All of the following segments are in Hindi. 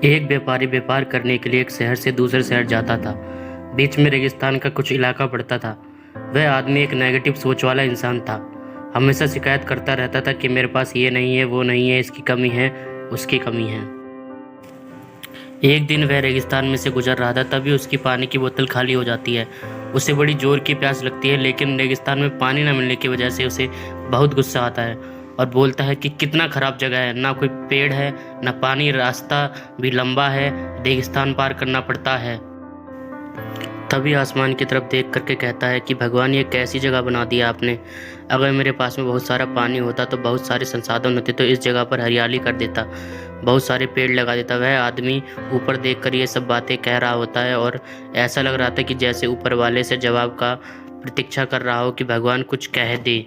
एक व्यापारी व्यापार करने के लिए एक शहर से दूसरे शहर जाता था। बीच में रेगिस्तान का कुछ इलाका पड़ता था। वह आदमी एक नेगेटिव सोच वाला इंसान था। हमेशा शिकायत करता रहता था कि मेरे पास ये नहीं है, वो नहीं है, इसकी कमी है, उसकी कमी है। एक दिन वह रेगिस्तान में से गुजर रहा था, तभी उसकी पानी की बोतल खाली हो जाती है। उसे बड़ी जोर की प्यास लगती है, लेकिन रेगिस्तान में पानी न मिलने की वजह से उसे बहुत गुस्सा आता है और बोलता है कि कितना ख़राब जगह है, ना कोई पेड़ है, ना पानी, रास्ता भी लंबा है, रेगिस्तान पार करना पड़ता है। तभी आसमान की तरफ देख करके कहता है कि भगवान, ये कैसी जगह बना दिया आपने। अगर मेरे पास में बहुत सारा पानी होता तो बहुत सारे संसाधन होते तो इस जगह पर हरियाली कर देता, बहुत सारे पेड़ लगा देता। वह आदमी ऊपर देखकर ये सब बातें कह रहा होता है और ऐसा लग रहा था कि जैसे ऊपर वाले से जवाब का प्रतीक्षा कर रहा हो कि भगवान कुछ कह दे।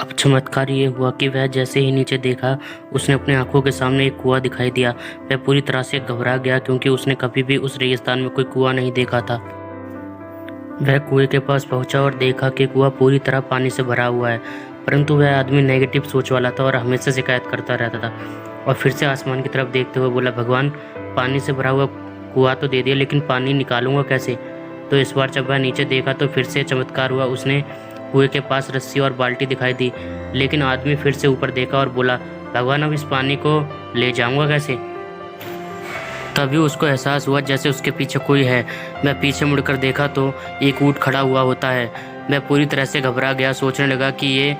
अब चमत्कार ये हुआ कि वह जैसे ही नीचे देखा, उसने अपने आंखों के सामने एक कुआं दिखाई दिया। वह पूरी तरह से घबरा गया, क्योंकि उसने कभी भी उस रेगिस्तान में कोई कुआं नहीं देखा था। वह कुएं के पास पहुंचा और देखा कि कुआं पूरी तरह पानी से भरा हुआ है, परंतु वह आदमी नेगेटिव सोच वाला था और हमेशा शिकायत करता रहता था। और फिर से आसमान की तरफ देखते हुए बोला, भगवान, पानी से भरा हुआ कुआं तो दे दिया, लेकिन पानी निकालूंगा कैसे? तो इस बार जब वह नीचे देखा तो फिर से चमत्कार हुआ। उसने कुएं के पास रस्सी और बाल्टी दिखाई दी, लेकिन आदमी फिर से ऊपर देखा और बोला, भगवान, अब इस पानी को ले जाऊंगा कैसे? तभी उसको एहसास हुआ जैसे उसके पीछे कोई है। मैं पीछे मुड़कर देखा तो एक ऊंट खड़ा हुआ होता है। मैं पूरी तरह से घबरा गया, सोचने लगा कि ये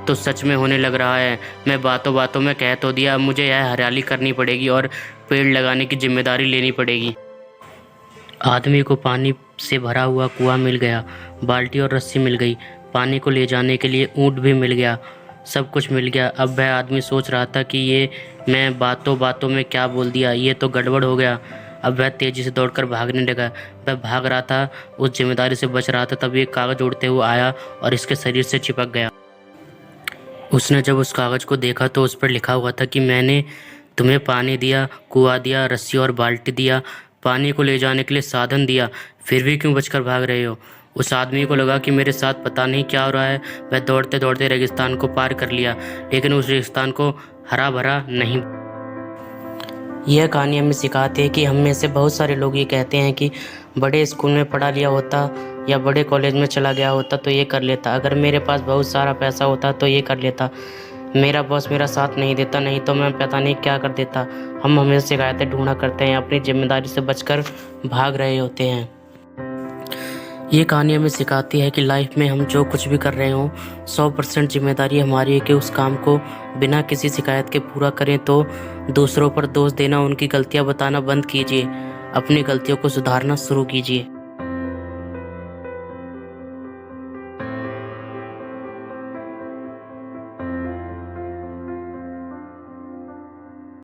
तो सच में होने लग रहा है। मैं बातों बातों में कह तो दिया, मुझे यह हरियाली करनी पड़ेगी और पेड़ लगाने की जिम्मेदारी लेनी पड़ेगी। आदमी को पानी से भरा हुआ कुआं मिल गया, बाल्टी और रस्सी मिल गई, पानी को ले जाने के लिए ऊंट भी मिल गया, सब कुछ मिल गया। अब वह आदमी सोच रहा था कि ये मैं बातों बातों में क्या बोल दिया, ये तो गड़बड़ हो गया। अब वह तेज़ी से दौड़कर भागने लगा। वह भाग रहा था, उस जिम्मेदारी से बच रहा था, तभी एक कागज़ उड़ते हुए आया और इसके शरीर से चिपक गया। उसने जब उस कागज़ को देखा तो उस पर लिखा हुआ था कि मैंने तुम्हें पानी दिया, कुआं दिया, रस्सी और बाल्टी दिया, पानी को ले जाने के लिए साधन दिया, फिर भी क्यों बचकर भाग रहे हो? उस आदमी को लगा कि मेरे साथ पता नहीं क्या हो रहा है। वह दौड़ते दौड़ते रेगिस्तान को पार कर लिया, लेकिन उस रेगिस्तान को हरा भरा नहीं। यह कहानी हमें सिखाती है कि हम में से बहुत सारे लोग ये कहते हैं कि बड़े स्कूल में पढ़ा लिया होता या बड़े कॉलेज में चला गया होता तो ये कर लेता, अगर मेरे पास बहुत सारा पैसा होता तो ये कर लेता, मेरा बॉस मेरा साथ नहीं देता, नहीं तो मैं पता नहीं क्या कर देता। हम हमेशा शिकायतें ढूंढा करते हैं, अपनी जिम्मेदारी से बचकर भाग रहे होते हैं। ये कहानी हमें सिखाती है कि लाइफ में हम जो कुछ भी कर रहे हों, 100% जिम्मेदारी हमारी है कि उस काम को बिना किसी शिकायत के पूरा करें। तो दूसरों पर दोष देना, उनकी गलतियां बताना बंद कीजिए, अपनी गलतियों को सुधारना शुरू कीजिए।